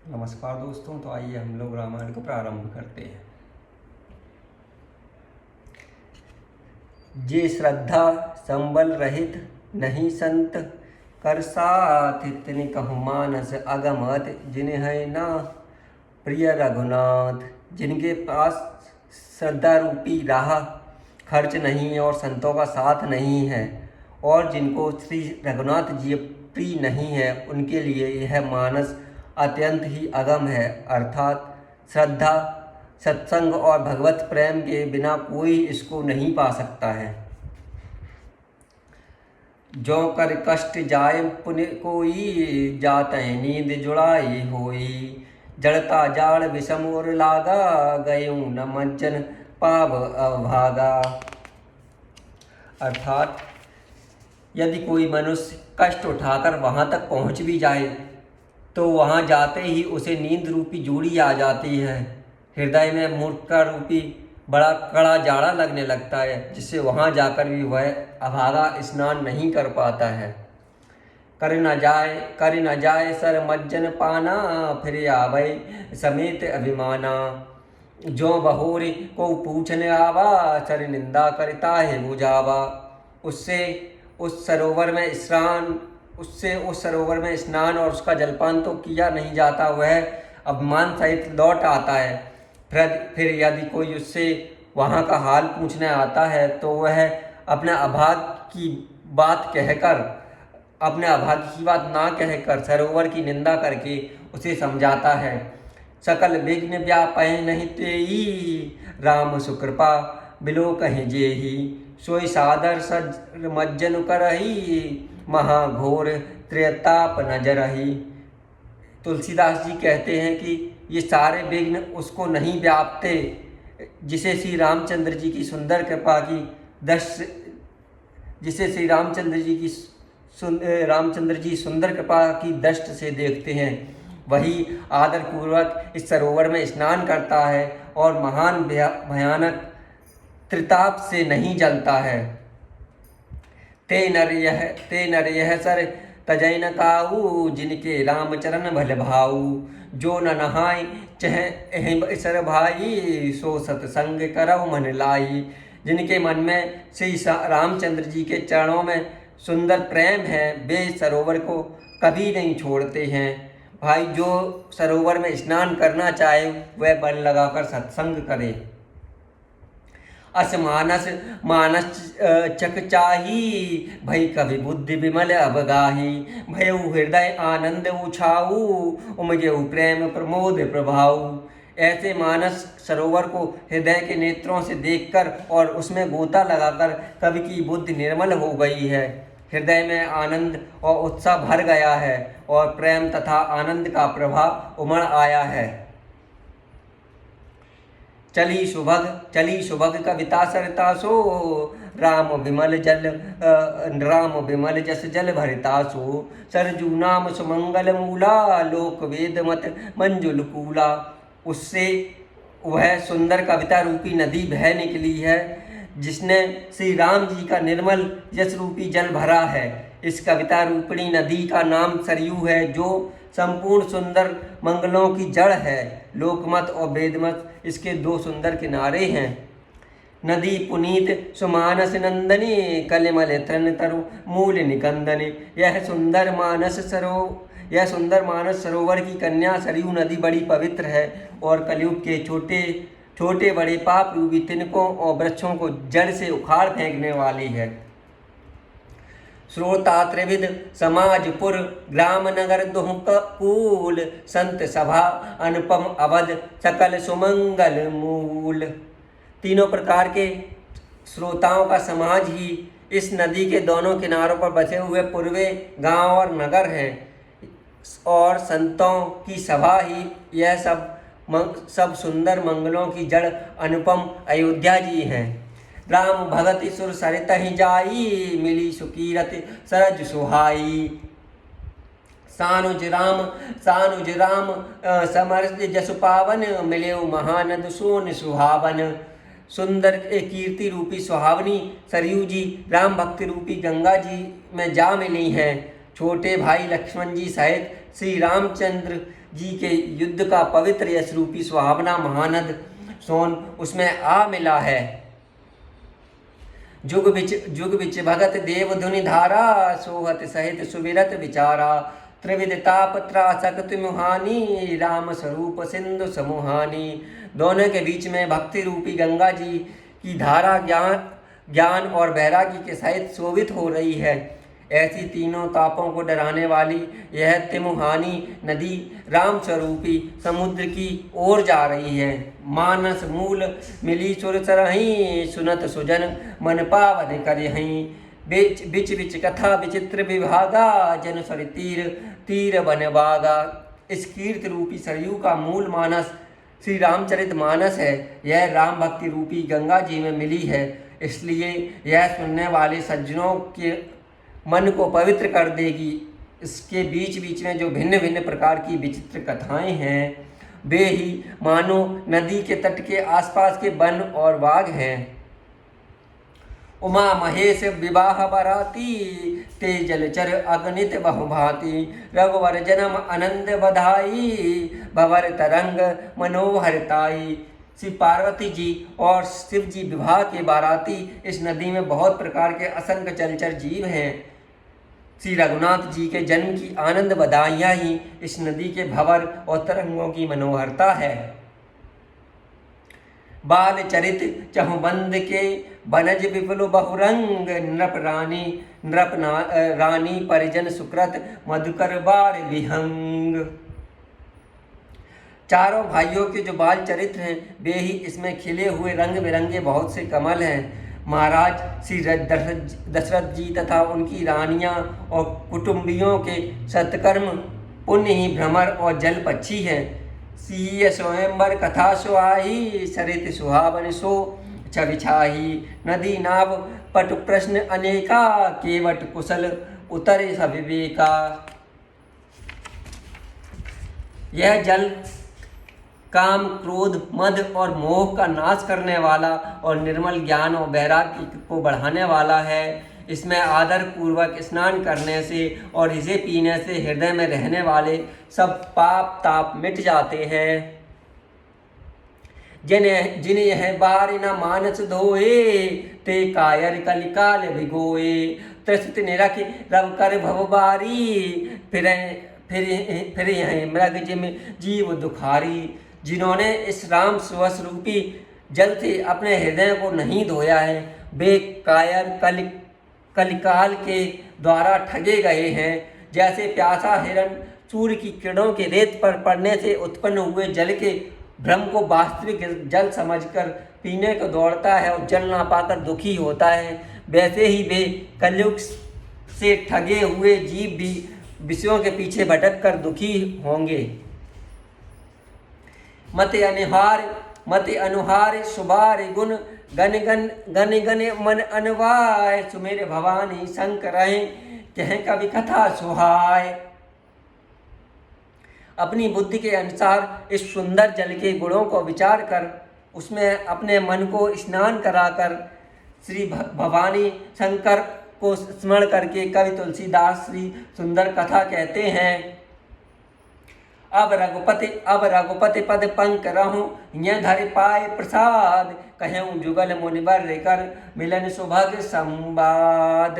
नमस्कार दोस्तों। तो आइए हम लोग रामायण को प्रारंभ करते हैं। जे श्रद्धा संबल रहित नहीं संत, कर साथ इतनी कहु मानस अगमत, जिन्हें न प्रिय रघुनाथ। जिनके पास श्रद्धा रूपी राह खर्च नहीं है और संतों का साथ नहीं है, और जिनको श्री रघुनाथ जी प्रिय नहीं है, उनके लिए यह मानस अत्यंत ही अगम है। अर्थात श्रद्धा, सत्संग और भगवत प्रेम के बिना कोई इसको नहीं पा सकता है। जो कर कष्ट जाय पुण्य कोई, जाते नींद जुड़ाई होई। जड़ता जाड़ विषम और लागा, गयूं न मज्जन पाव अभागा। अर्थात यदि कोई मनुष्य कष्ट उठाकर वहाँ तक पहुँच भी जाए, तो वहाँ जाते ही उसे नींद रूपी जूड़ी आ जाती है। हृदय में मूर्खता रूपी बड़ा कड़ा जाड़ा लगने लगता है, जिससे वहाँ जाकर भी वह अभागा स्नान नहीं कर पाता है। कर न जाए सर मज्जन पाना, फिर आवे समेत अभिमाना। जो बहोरे को पूछने आवा, सर निंदा करता है बुझावा। उससे उस सरोवर में स्नान और उसका जलपान तो किया नहीं जाता, वह अपमान सहित लौट आता है। फिर यदि कोई उससे वहाँ का हाल पूछने आता है, तो वह अपने अभाग की बात ना कहकर सरोवर की निंदा करके उसे समझाता है। सकल विघ्न व्यापै नहीं तेई, राम सुकृपा बिलो कहीं जेही। सोई सादर सज मज्जन करही, महाघोर त्रेताप नजरही। तुलसीदास जी कहते हैं कि ये सारे विघ्न उसको नहीं व्यापते, जिसे श्री रामचंद्र जी की सुंदर कृपा की जिसे श्री रामचंद्र जी सुंदर कृपा की दृष्टि से देखते हैं, वही आदरपूर्वक इस सरोवर में स्नान करता है और महान भयानक त्रिताप से नहीं जलता है। ते नर यह सर तजै न काऊ, जिनके रामचरण भल भाऊ। जो न नहाय चह सर भाई, सो सतसंग करव मन लाई। जिनके मन में श्री रामचंद्र जी के चरणों में सुंदर प्रेम है, वे सरोवर को कभी नहीं छोड़ते हैं। भाई, जो सरोवर में स्नान करना चाहे वह बल लगाकर सत्संग करे। अस मानस चकचाही, भई कवि बुद्धि विमल अवगाही। भयउ हृदय आनंद उछाऊ, उमगेउ प्रेम प्रमोद प्रभाऊ। ऐसे मानस सरोवर को हृदय के नेत्रों से देखकर और उसमें गोता लगाकर कवि की बुद्धि निर्मल हो गई है। हृदय में आनंद और उत्साह भर गया है और प्रेम तथा आनंद का प्रभाव उमड़ आया है। चली सुभग कविता सरिता सो, राम विमल जस जल भरिता सो। सरजू नाम सुमंगल मूला, लोक वेद मत मंजुल कूला। उससे वह सुंदर कविता रूपी नदी बह निकली है, जिसने श्री राम जी का निर्मल यश रूपी जल भरा है। इस कविता रूपिणी नदी का नाम सरयू है, जो संपूर्ण सुंदर मंगलों की जड़ है। लोकमत और वेदमत इसके दो सुंदर किनारे हैं। नदी पुनीत सुमानस नंदनी, कलिमल तृण तरु मूल निकंदनी। यह सुंदर मानस सरोवर की कन्या सरयू नदी बड़ी पवित्र है और कलयुग के छोटे बड़े पाप रूपी तिनकों और वृक्षों को जड़ से उखाड़ फेंकने वाली है। श्रोता त्रिविध समाजपुर, ग्राम नगर दुहकूल। संत सभा अनुपम अवध, सकल सुमंगल मूल। तीनों प्रकार के श्रोताओं का समाज ही इस नदी के दोनों किनारों पर बसे हुए पूर्वे गांव और नगर हैं, और संतों की सभा ही यह सब सुंदर मंगलों की जड़ अनुपम अयोध्या जी हैं। राम भगत सुर सरित ही जाई, मिली सुकीरत सरज सुहाई। सानुज राम समर्थ जस पावन, मिले महानद सोन सुहावन। सुंदर कीर्ति रूपी सुहावनी सरयू जी राम भक्ति रूपी गंगा जी में जा मिली हैं। छोटे भाई लक्ष्मण जी सहित श्री रामचंद्र जी के युद्ध का पवित्र यश रूपी सुहावना महानद सोन उसमें आ मिला है। जुग बिच भगत देव धुनि धारा, सोहत सहित सुविरत विचारा। त्रिविध ताप त्रासक मुहानी, राम स्वरूप सिंधु समूहानी। दोनों के बीच में भक्ति रूपी गंगा जी की धारा ज्ञान और वैरागी के सहित शोभित हो रही है। ऐसी तीनों तापों को डराने वाली यह तिमुहानी नदी राम स्वरूपी समुद्र की ओर जा रही है। मानस मूल मिली सुर सरहि, सुनत सुजन मन पावन करहि। बिच बिच कथा विचित्र विभागा, जन सर तीर तीर बन बागा। इस कीर्ति रूपी सरयू का मूल मानस श्री रामचरित मानस है। यह राम भक्ति रूपी गंगा जी में मिली है, इसलिए यह सुनने वाले सज्जनों के मन को पवित्र कर देगी। इसके बीच बीच में जो भिन्न भिन्न प्रकार की विचित्र कथाएं हैं, वे ही मानो नदी के तट के आसपास के वन और बाग हैं। उमा महेश विवाह बराती, ते जलचर अगणित बहुभांति। रघुवर जन्म आनंद बधाई, भवर तरंग मनोहरताई। श्री पार्वती जी और शिव जी विवाह के बाराती इस नदी में बहुत प्रकार के असंख्य जलचर जीव हैं। श्री रघुनाथ जी के जन्म की आनंद बधाइयाँ ही इस नदी के भंवर और तरंगों की मनोहरता है। बाल चरित चहुबंद के, बनज विपुल बहुरंग। नृप रानी परिजन सुकृत, मधुकर बार विहंग। चारों भाइयों के जो बाल चरित्र हैं, वे ही इसमें खिले हुए रंग बिरंगे बहुत से कमल हैं। महाराज श्री दशरथ जी तथा उनकी रानियां और कुटुंबियों के सत्कर्म पुण्य ही भ्रमर और जल पक्षी हैं। सीय स्वयंवर कथा सुहाई, सरित सुहावन सो छविछाही। नदी नाव पट प्रश्न अनेका, केवट कुशल उतरे सविवेका। यह जल काम क्रोध मद और मोह का नाश करने वाला और निर्मल ज्ञान और वैराग्य को बढ़ाने वाला है। इसमें आदर पूर्वक स्नान करने से और इसे पीने से हृदय में रहने वाले सब पाप ताप मिट जाते हैं। जिन यह बार न मानस धोए, ते कायर कलिकाल भिगोए। त्रसित निरख रव कर भवबारी, फिर यह मृग जिम जीव दुखारी। जिन्होंने इस राम स्वस्वरूपी जल से अपने हृदय को नहीं धोया है, वे कायर कलिकाल के द्वारा ठगे गए हैं। जैसे प्यासा हिरण सूर्य की किरणों के रेत पर पड़ने से उत्पन्न हुए जल के भ्रम को वास्तविक जल समझकर पीने को दौड़ता है और जल ना पाकर दुखी होता है, वैसे ही वे कलयुग से ठगे हुए जीव भी विषयों के पीछे भटक कर दुखी होंगे। मति अनुहार सुबार गुण, गन गन मन अनवाय। सुमेर भवानी शंकर कह कवि कथा सुहाय। अपनी बुद्धि के अनुसार इस सुंदर जल के गुणों को विचार कर उसमें अपने मन को स्नान कराकर श्री भवानी शंकर को स्मरण करके कवि तुलसीदास श्री सुंदर कथा कहते हैं। अब रघुपति पद पंक रहूं, यह धर पाए प्रसाद। कहूँ जुगल मुनिवर कर, मिलन सुभग संवाद।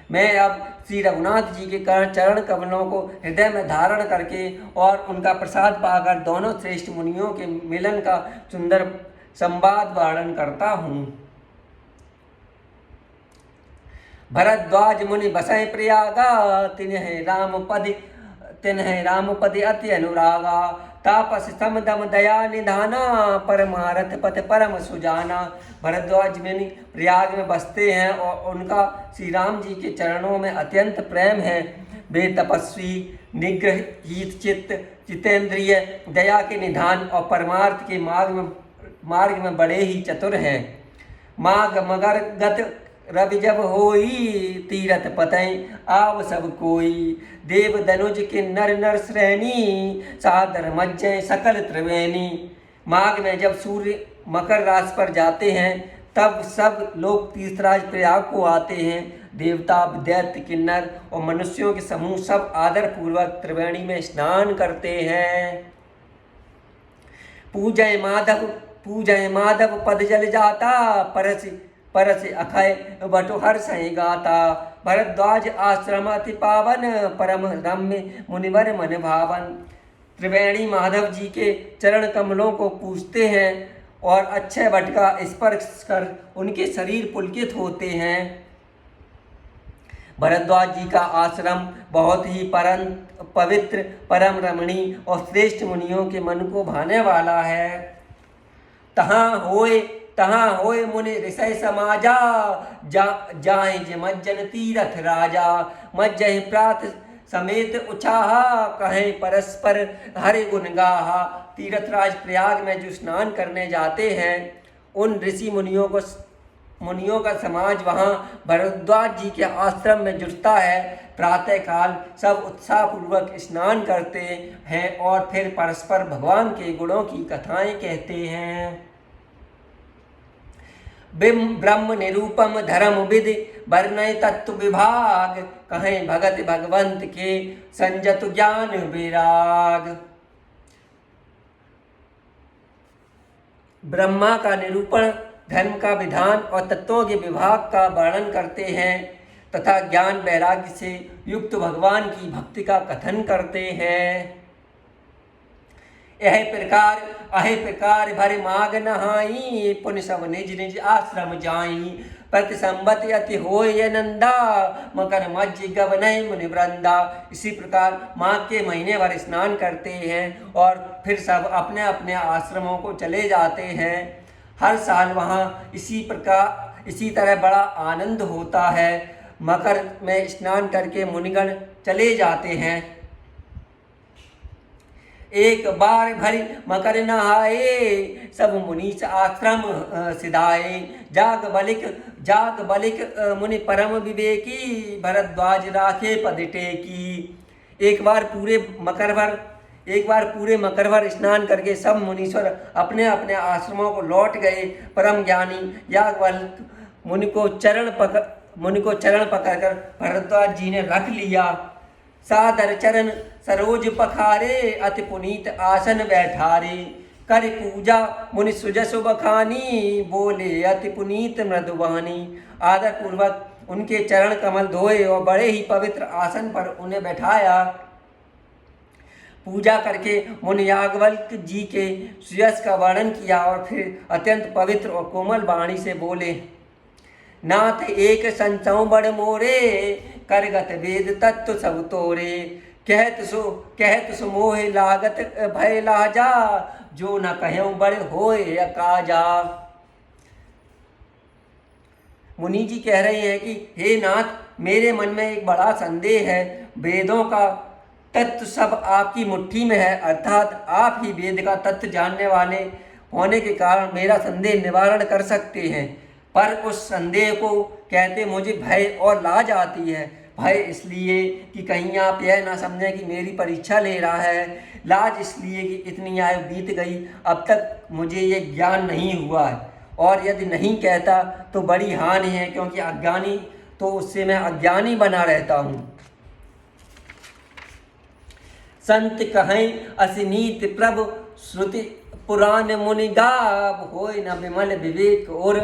मैं अब श्री रघुनाथ जी के चरण कमलों को हृदय में धारण करके और उनका प्रसाद पाकर दोनों श्रेष्ठ मुनियों के मिलन का सुंदर संवाद वर्णन करता हूँ। भरद्वाज मुनि बसै प्रयागा, तिन्ह राम पद अति अनुरागा। तापस सम दम दया निधाना, परमारथ पथ परम सुजाना। भरद्वाज मुनि प्रयाग में बसते हैं और उनका श्री राम जी के चरणों में अत्यंत प्रेम है। वे तपस्वी, निग्रहित चित्त, जितेंद्रिय, दया के निधान और परमार्थ के मार्ग में बड़े ही चतुर हैं। माग मगर गत रवि जब होई, तीरथ पतय आव सब कोई। देव दनुज के नर नर श्रेणी, सादर मज्जय सकल त्रिवेणी। माघ में जब सूर्य मकर राशि पर जाते हैं, तब सब लोग तीर्थराज प्रयाग को आते हैं। देवता, दैत्य, किन्नर और मनुष्यों के समूह सब आदर पूर्वक त्रिवेणी में स्नान करते हैं। पूजय माधव पद जल जाता, परस अखय बटु हर्ष गाता। भरद्वाज आश्रम अति पावन, परम रम्य मुनिवर मन भावन। त्रिवेणी माधव जी के चरण कमलों को पूजते हैं और अक्षय वट का स्पर्श कर उनके शरीर पुलकित होते हैं। भरद्वाज जी का आश्रम बहुत ही परम पवित्र, परम रमणीय और श्रेष्ठ मुनियों के मन को भाने वाला है। तहाँ होए मुनि ऋषय समाजा, जाहि मज्जन तीरथ राजा। मज्जहि प्रात समेत उछाहा, कहें परस्पर हरि गुण गाहा। तीर्थराज प्रयाग में जो स्नान करने जाते हैं उन ऋषि मुनियों का समाज वहाँ भरद्वाज जी के आश्रम में जुटता है। प्रातःकाल सब उत्साहपूर्वक स्नान करते हैं और फिर परस्पर भगवान के गुणों की कथाएं कहते हैं। ब्रह्म निरूपम धर्म विधि वर्णय तत्व विभाग, कहें भगत भगवंत के संजत ज्ञान विराग। ब्रह्मा का निरूपण, धर्म का विधान और तत्वों के विभाग का वर्णन करते हैं तथा ज्ञान वैराग्य से युक्त भगवान की भक्ति का कथन करते हैं। यह प्रकार भर माग नहाई, पुण्य सब निज निज आश्रम जाई। प्रति संबत अति होय नंदा, मकर मज्ज गवनय मुनि वृंदा। इसी प्रकार माघ के महीने भर स्नान करते हैं और फिर सब अपने अपने आश्रमों को चले जाते हैं। हर साल वहाँ इसी तरह बड़ा आनंद होता है। मकर में स्नान करके मुनिगण चले जाते हैं। एक बार भरी मकर नहाए, सब मुनीस आश्रम सिधाए। जाग बलिक मुनि परम विवेकी, भरद्वाज राखे पद टेकी। एक बार पूरे मकर भर स्नान करके सब मुनीश्वर अपने अपने आश्रमों को लौट गए। परम ज्ञानी याज्ञवल्क्य मुनि को चरण पकड़कर भरद्वाज जी ने रख लिया। सादर चरण सरोज पखारे, अति पुनीत आसन बैठारे। कर पूजा मुनि सुजस बखानी, बोले अति पुनीत मृदुवानी। आदर पूर्वक उनके चरण कमल धोए और बड़े ही पवित्र आसन पर उन्हें बैठाया। पूजा करके मुनि याज्ञवल्क्य जी के सुयश का वर्णन किया और फिर अत्यंत पवित्र और कोमल वाणी से बोले, नाथ एक संचौ बड़ मोरे, करगत वेद तत्व सब तोरे। कहत सो मोह लागत भय लाजा, जो न कहूँ बड़ होए अकाजा। मुनि जी कह रहे हैं कि हे नाथ, मेरे मन में एक बड़ा संदेह है। वेदों का तत्व सब आपकी मुट्ठी में है, अर्थात आप ही वेद का तत्व जानने वाले होने के कारण मेरा संदेह निवारण कर सकते हैं। पर उस संदेह को कहते मुझे भय और लाज आती है। भय इसलिए कि कहीं आप यह ना समझें कि मेरी परीक्षा ले रहा है। लाज इसलिए कि इतनी आयु बीत गई, अब तक मुझे ये ज्ञान नहीं हुआ है, और यदि नहीं कहता तो बड़ी हानि है, क्योंकि अज्ञानी तो उससे मैं अज्ञानी बना रहता हूँ। संत कहें असिनीत प्रभु, श्रुति पुराण मुनि गाव। होय न विमल विवेक और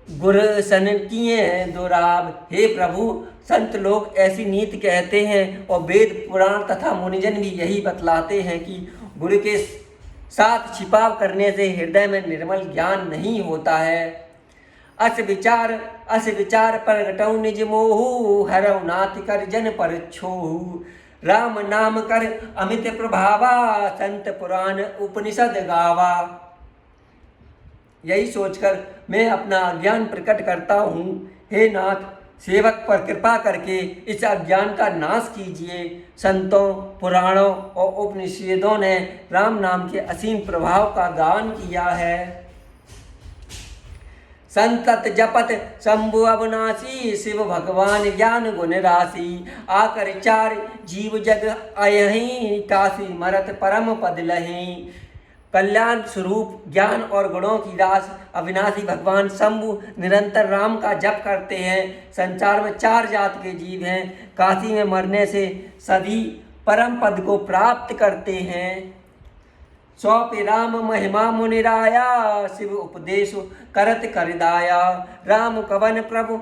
गुर सन किए दुराब। हे प्रभु, संत लोग ऐसी नीति कहते हैं और वेद पुराण तथा मुनिजन भी यही बतलाते हैं कि गुरु के साथ छिपाव करने से हृदय में निर्मल ज्ञान नहीं होता है। अस विचार प्रगटौ निज मोहु, हरौ नाति कर जन पर छोहु। राम नाम कर अमित प्रभावा, संत पुराण उपनिषद गावा। यही सोचकर मैं अपना अज्ञान प्रकट करता हूँ। हे नाथ, सेवक पर कृपा करके इस अज्ञान का नाश कीजिए। संतों, पुराणों और उपनिषदों ने राम नाम के असीम प्रभाव का गान किया है। संतत जपत शंभु अविनाशी, शिव भगवान ज्ञान गुण राशि। आकर चार जीव जग अयहीं, काशी मरत परम पद लहीं। कल्याण स्वरूप ज्ञान और गुणों की रास अविनाशी भगवान शंभु निरंतर राम का जप करते हैं। संसार में 4 जात के जीव हैं। काशी में मरने से सभी परम पद को प्राप्त करते हैं। सौंपे राम महिमा मुनिराया, शिव उपदेश करत करदाया। राम कवन प्रभु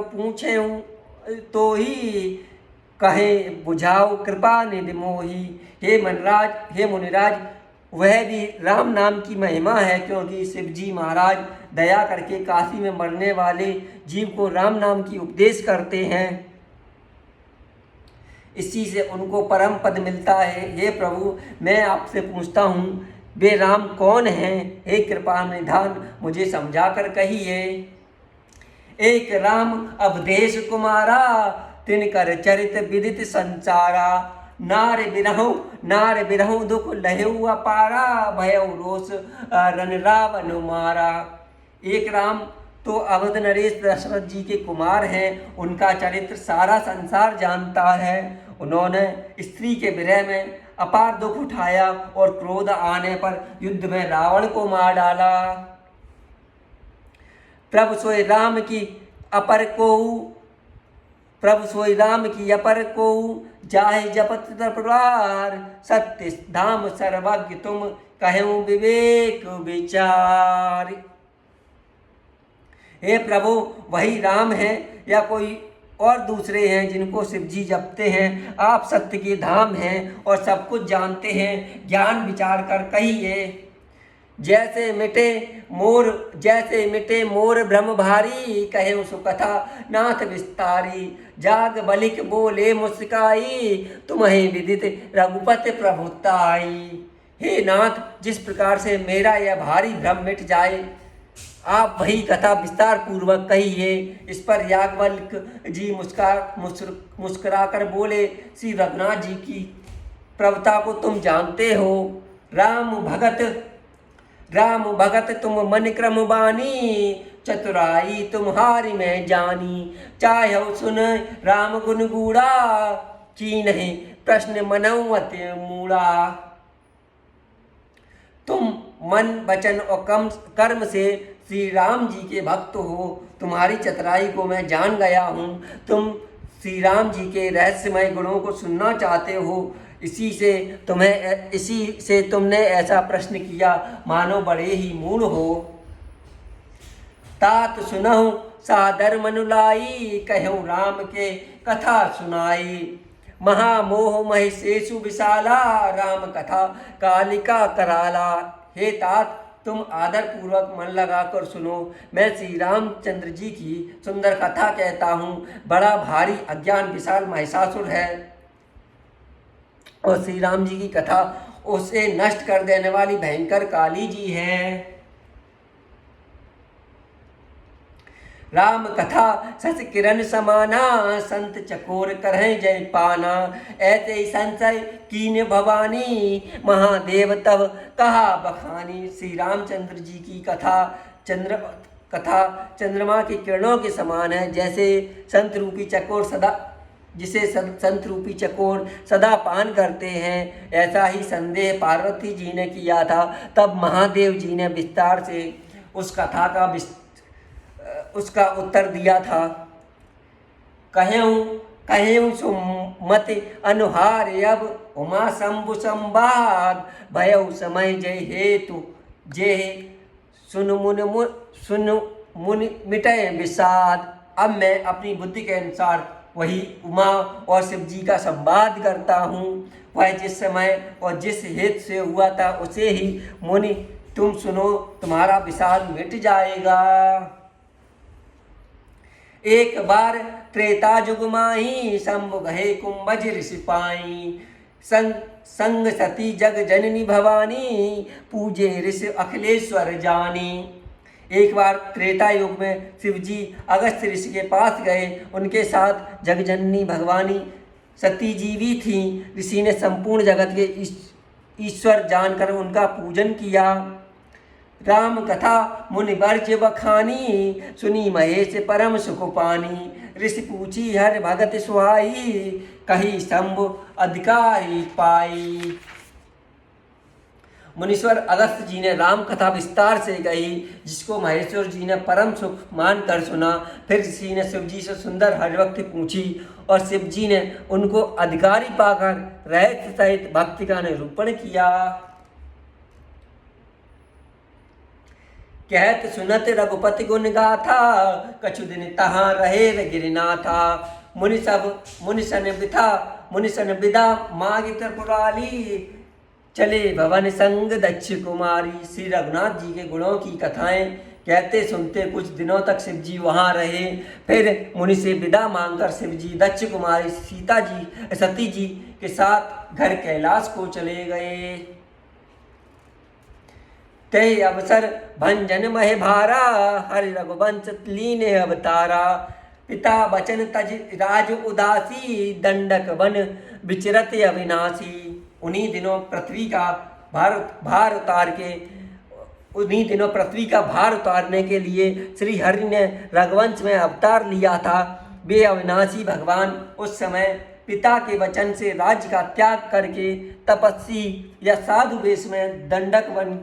पूछे तो ही कहे बुझाओ कृपा निधि मोही। हे मुनिराज, वह भी राम नाम की महिमा है, क्योंकि शिव जी महाराज दया करके काशी में मरने वाले जीव को राम नाम की उपदेश करते हैं। इसी से उनको परम पद मिलता है। हे प्रभु, मैं आपसे पूछता हूँ, वे राम कौन हैं? हे कृपा निधान, मुझे समझा कर कहिए। एक राम अवधेश कुमारा, तिनकर चरित विदित संसारा। नार बिरहु दुख लहेउ अपारा, भयउ रोष रन रावण मारा। एक राम तो अवध नरेश दशरथ जी के कुमार हैं। उनका चरित्र सारा संसार जानता है। उन्होंने स्त्री के विरह में अपार दुख उठाया और क्रोध आने पर युद्ध में रावण को मार डाला। प्रभु सोई राम की अपर को जाहि जपत तत्परार। सत्य धाम सर्वज्ञ तुम कहूँ विवेक विचार। हे प्रभु, वही राम है या कोई और दूसरे हैं जिनको शिव जी जपते हैं? आप सत्य के धाम हैं और सब कुछ जानते हैं। ज्ञान विचार कर कहिए। जैसे मिटे मोर भ्रम भारी, कहे सुकथा नाथ विस्तारी। जाग बलिक बोले मुस्काई, तुम्हें विदित रघुपति प्रभुताई। हे नाथ, जिस प्रकार से मेरा यह भारी भ्रम मिट जाए, आप वही कथा विस्तार पूर्वक कहिए। इस पर याज्ञवल्क्य जी मुस्कुरा कर बोले, श्री रघुनाथ जी की प्रभुता को तुम जानते हो। राम भगत तुम मन क्रम बानी, चतुराई तुम्हारी मैं जानी। चाहे सुन राम गुण गूढ़ा, कीन्हि प्रश्न मनऊ अति मूढ़ा। तुम मन वचन और कर्म से श्री राम जी के भक्त हो। तुम्हारी चतुराई को मैं जान गया हूँ। तुम श्री राम जी के रहस्यमय गुणों को सुनना चाहते हो। इसी से तुमने ऐसा प्रश्न किया, मानो बड़े ही मूढ़ हो। तात सुनहु सादर मनुलाई, कहूँ राम के कथा सुनाई। महामोह महिषेषु विशाला, राम कथा कालिका कराला। हे तात, तुम आदर पूर्वक मन लगाकर सुनो। मैं श्री रामचंद्र जी की सुंदर कथा कहता हूँ। बड़ा भारी अज्ञान विशाल महिषासुर है और श्री राम जी की कथा उसे नष्ट कर देने वाली भयंकर काली जी है। राम कथा सस किरण समाना, संत चकोर करह जय पाना। ऐसे ही संशय कीन्य भवानी, महादेव तब कहा बखानी। श्री रामचंद्र जी की कथा चंद्रमा की किरणों के समान है। जैसे संत रूपी चकोर सदा पान करते हैं, ऐसा ही संदेह पार्वती जी ने किया था। तब महादेव जी ने विस्तार से उस कथा का उसका उत्तर दिया था। कहूँ सुमत अनुहार, अब उमा शंभु संवाद। भयउ समय जय हेतु जे सुन मुनि मिटे विषाद। अब मैं अपनी बुद्धि के अनुसार वही उमा और शिव जी का संवाद करता हूँ। वह जिस समय और जिस हेतु से हुआ था उसे ही मुनि तुम सुनो, तुम्हारा विषाद मिट जाएगा। एक बार त्रेता जुग माही, शंभु गहे कुंभज ऋषि पाई। संग सती जग जननी भवानी, पूजे ऋषि अखिलेश्वर जानी। एक बार त्रेता युग में शिव जी अगस्त ऋषि के पास गए। उनके साथ जगजननी भगवानी सती जी भी थी। ऋषि ने संपूर्ण जगत के ईश्वर जानकर उनका पूजन किया। राम कथा मुनि वर्ज बखानी, सुनी महेश परम सुख पानी। ऋषि पूछी हर भगत सुहाई, कही शंभु अधिकारी पाई। मुनीश्वर अगस्त्य जी ने राम कथा विस्तार से कही, जिसको महेश्वर जी ने परम सुख मानकर सुना। फिर ऋषि ने शिव जी से सुंदर हरिभक्ति पूछी और शिव जी ने उनको अधिकारी पाकर रहस्य सहित भक्ति का निरूपण किया। कहत सुनत रघुपति गुण गाथा, कछु दिन तहाँ रहे गिरनाथा। मुनिसन विदा मागी त्रिपुराली, चले भवन संग दक्ष कुमारी। श्री रघुनाथ जी के गुणों की कथाएं कहते सुनते कुछ दिनों तक शिव जी वहाँ रहे। फिर मुनि से विदा मांगकर शिव जी दक्ष कुमारी सती जी के साथ घर कैलाश को चले गए। ते अवसर भंजन मह भारा, हरि रघुवंश लीने अवतारा। पिता बचन तज राज उदासी, दंडक वन विचरत अविनाशी। उन्हीं दिनों पृथ्वी का भार उतारने के लिए श्री हरि ने रघुवंश में अवतार लिया था। वे अविनाशी भगवान उस समय पिता के वचन से राज्य का त्याग करके तपस्वी या साधु वेश में दंडक वन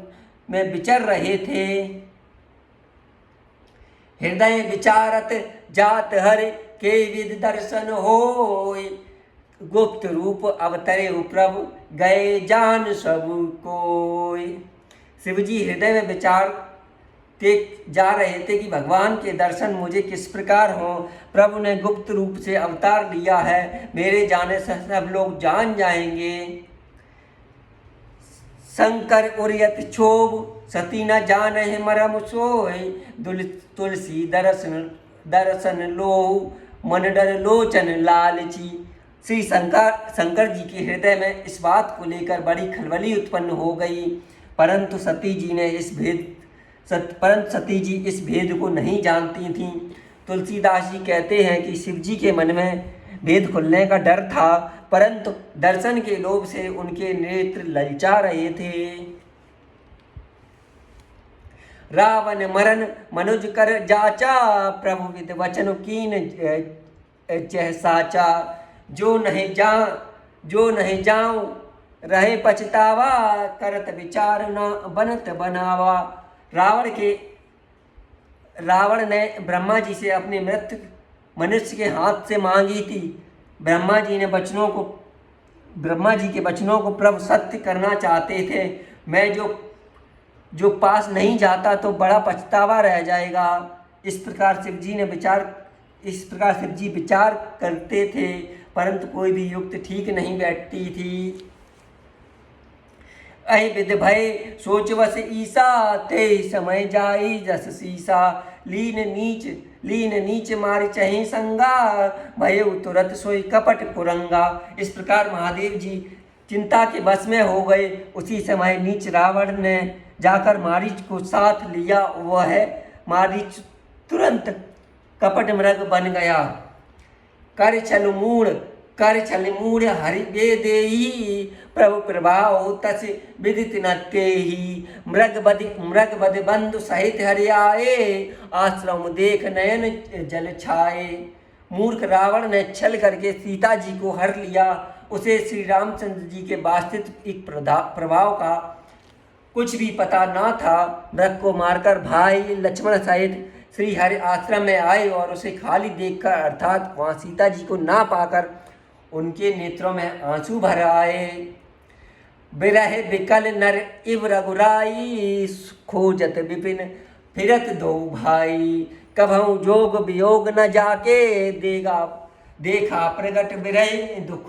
में विचर रहे थे। हृदय विचारत जात हरि के विद दर्शन होय, गुप्त रूप अवतरे प्रभु गए जान सब कोय। शिव जी हृदय में विचारते जा रहे थे कि भगवान के दर्शन मुझे किस प्रकार हों। प्रभु ने गुप्त रूप से अवतार लिया है, मेरे जाने से सब लोग जान जाएंगे। शंकर उरियत क्षोभ, सती न जाने मरम सोय। तुलसी दर्शन लो, मन डर लोचन लालची। श्री शंकर जी के हृदय में इस बात को लेकर बड़ी खलबली उत्पन्न हो गई, परंतु सती जी इस भेद को नहीं जानती थीं। तुलसीदास जी कहते हैं कि शिव जी के मन में भेद खुलने का डर था, परंतु दर्शन के लोभ से उनके नेत्र ललचा रहे थे। रावण मरण मनुज कर जाचा, प्रभु विद वचन कीन चह साचा। जो नहीं जाऊं रहे पछतावा, करत विचार न बनत बनावा। रावण ने ब्रह्मा जी से अपनी मृत्यु मनुष्य के हाथ से मांगी थी। ब्रह्मा जी के वचनों को प्रभु सत्य करना चाहते थे। मैं जो पास नहीं जाता तो बड़ा पछतावा रह जाएगा। इस प्रकार शिव जी विचार करते थे, परंतु कोई भी युक्ति ठीक नहीं बैठती थी। अहि विद भय सोच वस ईसा, ते समय जाई जस सीसा। लीन नीच मार चहि संगा, भय तुरत सोई कपट कुरंगा। इस प्रकार महादेव जी चिंता के वश में हो गए। उसी समय नीच रावण ने जाकर मारीच को साथ लिया। वह मारीच तुरंत कपट मृग बन गया। कर छल मूढ़ हरि बेदेही, प्रभु प्रभाव तस विदित न तेहि। मृग बद बंधु सहित हरि आए, आश्रम देख नयन जल छाए। मूर्ख रावण ने छल करके सीता जी को हर लिया। उसे श्री रामचंद्र जी के वास्तविक प्रभाव का कुछ भी पता ना था। मृग को मारकर भाई लक्ष्मण सहित श्री हरि आश्रम में आए और उसे खाली देखकर, अर्थात वहाँ सीता जी को ना पाकर उनके नेत्रों में आंसू भर आए। बिरह बिकल नर इव रघुराई, खोजत विपिन फिरत दो भाई। कभऊ जोग वियोग न जाके, देखा प्रगट विरह दुख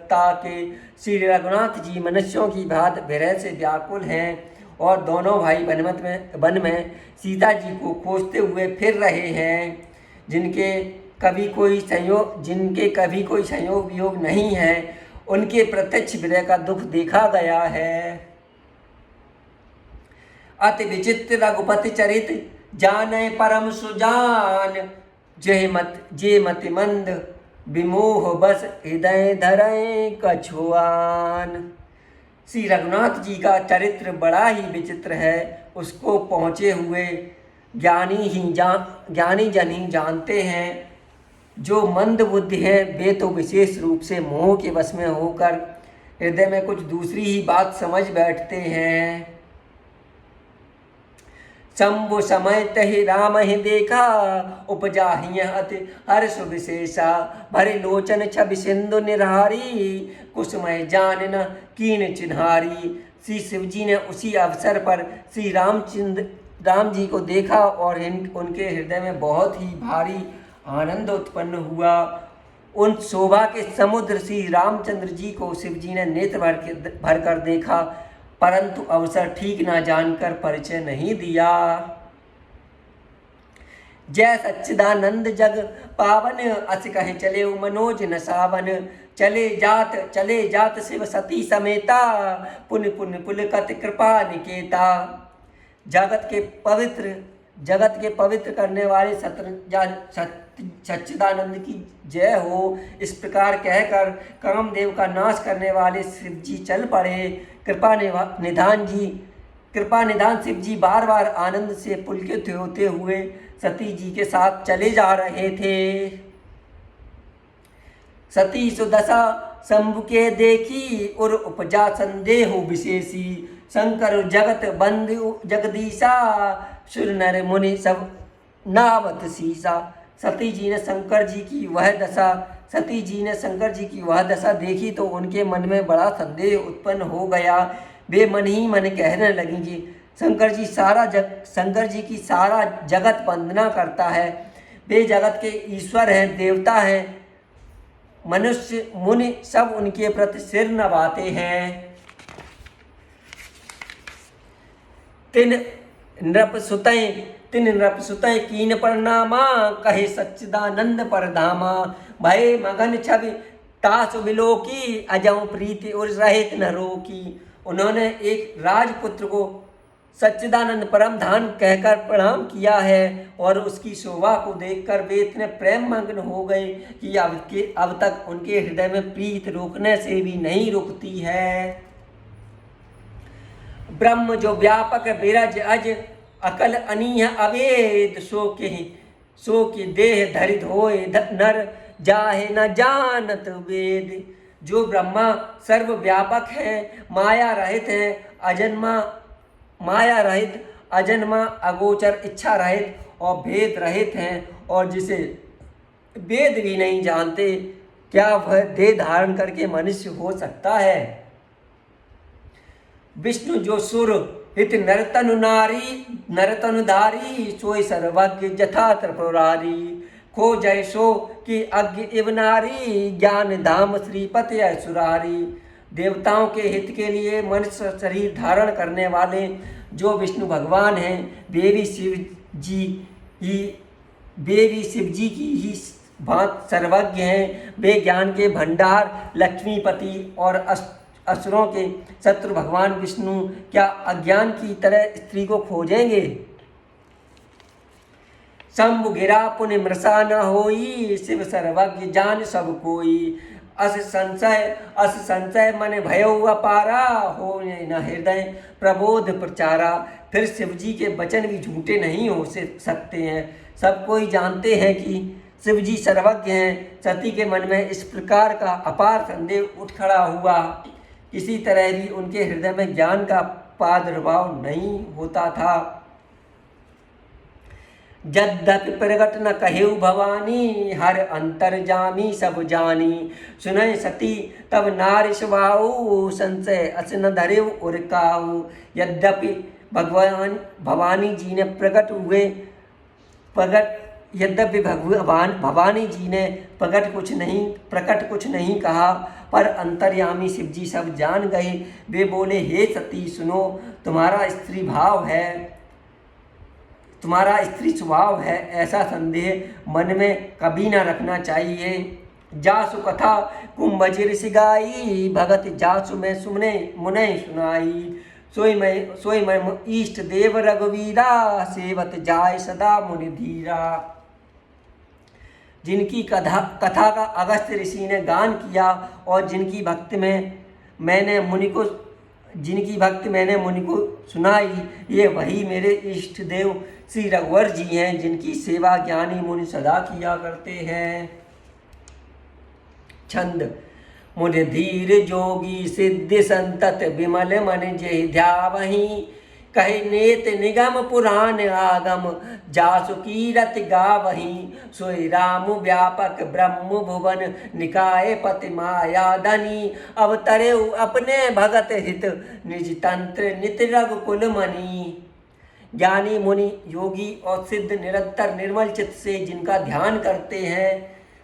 ताके। श्री रघुनाथ जी मनुष्यों की भांति विरह से व्याकुल हैं और दोनों भाई वन में सीता जी को खोजते हुए फिर रहे हैं, जिनके कभी कोई संयोग वियोग नहीं है। उनके प्रत्यक्ष विरह का दुख देखा गया है। अति विचित्र रघुपति चरित, जाने परम सुजान। जे मति मंद विमोह बस, हृदय धरय कछुआन। श्री रघुनाथ जी का चरित्र बड़ा ही विचित्र है। उसको पहुँचे हुए ज्ञानी जन ही जानते हैं। जो मंद बुद्धि हैं वे तो विशेष रूप से मोह के वश में होकर हृदय में कुछ दूसरी ही बात समझ बैठते हैं। शंभु समय तहि राम ही देखा, उपजा ही अति हर्ष विशेषा। भरे लोचन छवि सिंधु निरहारी, कुसुमय जान न कीन चिन्हारी। श्री शिव जी ने उसी अवसर पर श्री राम जी को देखा और उनके हृदय में बहुत ही भारी आनंद उत्पन्न हुआ। उन शोभा के समुद्र श्री रामचंद्र जी को शिव जी ने नेत्र भर कर देखा, परंतु अवसर ठीक ना जानकर परिचय नहीं दिया। जय सच्चिदानंद जग पावन, अस कहे चले मनोज न सावन। चले जात शिव सती समेता, पुण्य पुण्य पुलकत कृपा निकेता। जगत के पवित्र करने वाले सच्चिदानंद की जय हो। इस प्रकार कहकर कामदेव का नाश करने वाले शिव जी चल पड़े। कृपा निधान शिव जी बार बार आनंद से पुलकित होते हुए सती जी के साथ चले जा रहे थे। सती सुदशा शंभु के देखी, और उपजा संदेह विशेषी। शंकर जगत बंधु जगदीशा, सुर नर मुनि सब नावत शीशा। सती जी ने शंकर जी की वह दशा देखी तो उनके मन में बड़ा संदेह उत्पन्न हो गया। वे मन ही मन कहने लगी कि शंकर जी की सारा जगत वंदना करता है। वे जगत के ईश्वर हैं, देवता हैं। मनुष्य मुनि सब उनके प्रति सिर नवाते हैं। तिन नृप सुतय कीन प्रणामा, कहे सच्चिदानंद परधामा। भय मगन छवि तासु बिलोकी, अजऊ प्रीति और रहित न रोकी। उन्होंने एक राजपुत्र को सच्चिदानंद परम धाम कहकर प्रणाम किया है और उसकी शोभा को देखकर वे इतने प्रेम मग्न हो गए कि अब तक उनके हृदय में प्रीत रोकने से भी नहीं रुकती है। ब्रह्म जो व्यापक बिरज अज, अकल अनीह अवेद। सो के देह धरित होए नर, जाहे न जानत वेद। जो ब्रह्मा सर्वव्यापक है, माया रहित अजन्मा अगोचर इच्छा रहित और भेद रहित हैं, और जिसे वेद भी नहीं जानते, क्या वह देह धारण करके मनुष्य हो सकता है। विष्णु जो सुर हित नरतनुधारी, सोई सर्वज्ञ जथा त्रिपुरारी। खो जैसो कि अज्ञ इव नारी, ज्ञान धाम श्रीपति सुरारी। देवताओं के हित के लिए मनुष्य शरीर धारण करने वाले जो विष्णु भगवान हैं, वे भी शिव जी की ही भांत सर्वज्ञ हैं। वे ज्ञान के भंडार, लक्ष्मीपति और असुरों के शत्रु भगवान विष्णु क्या अज्ञान की तरह स्त्री को खोजेंगे। शंभु गिरा पुण्य मृषा न होई, शिव सर्वज्ञ जान सब कोई। अस संशय मन भयो अपारा, हो न हृदय प्रबोध प्रचारा। फिर शिव जी के वचन भी झूठे नहीं हो सकते हैं। सब कोई जानते हैं कि शिव जी सर्वज्ञ हैं। सती के मन में इस प्रकार का अपार संदेह उठ खड़ा हुआ। किसी तरह भी उनके हृदय में ज्ञान का प्रादुर्भाव नहीं होता था। यद्यपि प्रगट न कहेउ भवानी, हर अंतर्जामी सब जानी। सुनय सती तब नारि सुभाऊ, संशय अस न धरेउ उरकाऊ। यद्यपि भवानी जी ने प्रकट कुछ नहीं कहा, पर अंतर्यामी शिव जी सब जान गए। वे बोले, हे सती सुनो, तुम्हारा स्त्री स्वभाव है, ऐसा संदेह मन में कभी न रखना चाहिए। जासु कथा कुंभज ऋषि गाई, भगत जासु में मुने सुनाई। सोई मैं इष्ट देव रघुवीरा, सेवत जाय सदा मुनि धीरा। जिनकी कथा का अगस्त्य ऋषि ने गान किया और जिनकी भक्ति मैंने मुनि को सुनाई, ये वही मेरे इष्ट देव श्री रघुवर जी हैं, जिनकी सेवा ज्ञानी मुनि सदा किया करते हैं। छंद। मुनि धीर जोगी सिद्धि संतत विमल मन जेहि ध्यावहि। कहे नेत निगम पुराण आगम जासु कीरत गावहि। सोई राम व्यापक ब्रह्म भुवन निकाय पति माया धनी। अवतरे अपने भगत हित निज तंत्र नित रघुकुल मनी। ज्ञानी मुनि योगी और सिद्ध निरंतर निर्मल चित्त से जिनका ध्यान करते हैं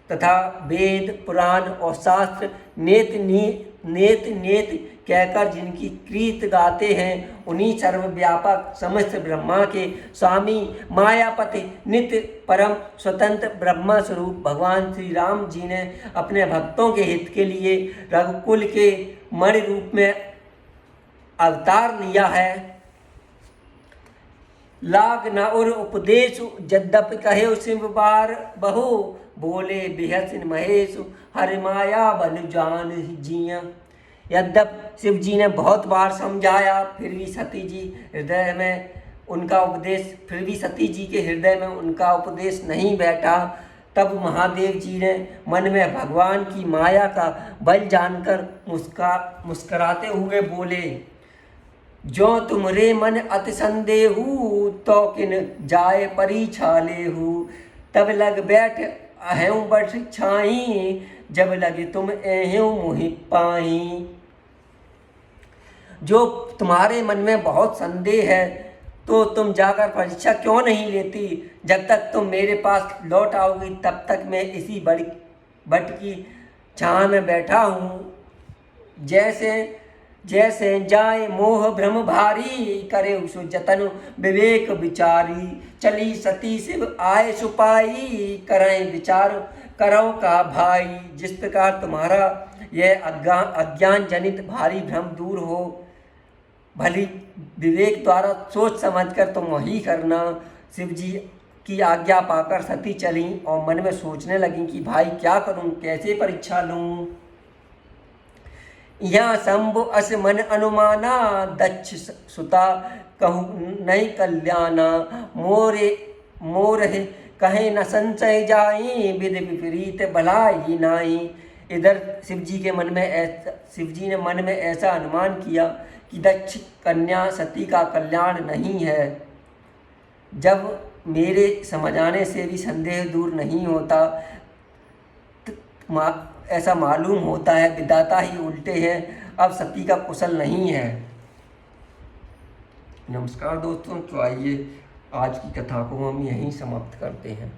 तथा वेद पुराण और शास्त्र नेत नेत कहकर जिनकी कृत गाते हैं, उन्हीं सर्वव्यापक समस्त ब्रह्मा के स्वामी मायापति नित्य परम स्वतंत्र ब्रह्मा स्वरूप भगवान श्री राम जी ने अपने भक्तों के हित के लिए रघुकुल के मणि रूप में अवतार लिया है। लाग न उर उपदेश यद्यपि कहे शिव बार बहु। बोले बिहसिन महेश हरि माया बल जान जिया। यद्यपि शिव जी ने बहुत बार समझाया, फिर भी सती जी हृदय में उनका उपदेश फिर भी सती जी के हृदय में उनका उपदेश नहीं बैठा। तब महादेव जी ने मन में भगवान की माया का बल जानकर मुस्कुराते हुए बोले, जो तुमरे मन अति संदेहू तो किन जाए परीक्षा लेहू। तब लग बैठ अहूँ बठ छाई जब लगे तुम एहूँ मुहि पाई। जो तुम्हारे मन में बहुत संदेह है तो तुम जाकर परीक्षा क्यों नहीं लेती। जब तक तुम मेरे पास लौट आओगी तब तक मैं इसी बट की छाँ में बैठा हूँ। जैसे जाए मोह भ्रम भारी करे सो जतन विवेक विचारी। चली सती शिव आए सुपाई करें विचार करो का भाई। जिस प्रकार तुम्हारा यह अज्ञान जनित भारी भ्रम दूर हो, भली विवेक द्वारा सोच समझकर तुम वही करना। शिव जी की आज्ञा पाकर सती चली और मन में सोचने लगी कि भाई क्या करूं, कैसे परीक्षा लूं। यहाँ शंभु अस मन अनुमाना दक्ष सुता कहूँ नहीं कल्याणा। मोर कहे न संशय जाई विधि विपरीत भलाई नाई। इधर शिव जी ने मन में ऐसा अनुमान किया कि दक्ष कन्या सती का कल्याण नहीं है। जब मेरे समझाने से भी संदेह दूर नहीं होता, ऐसा मालूम होता है विधाता ही उल्टे हैं, अब सती का कुशल नहीं है। नमस्कार दोस्तों, तो आइए आज की कथा को हम यहीं समाप्त करते हैं।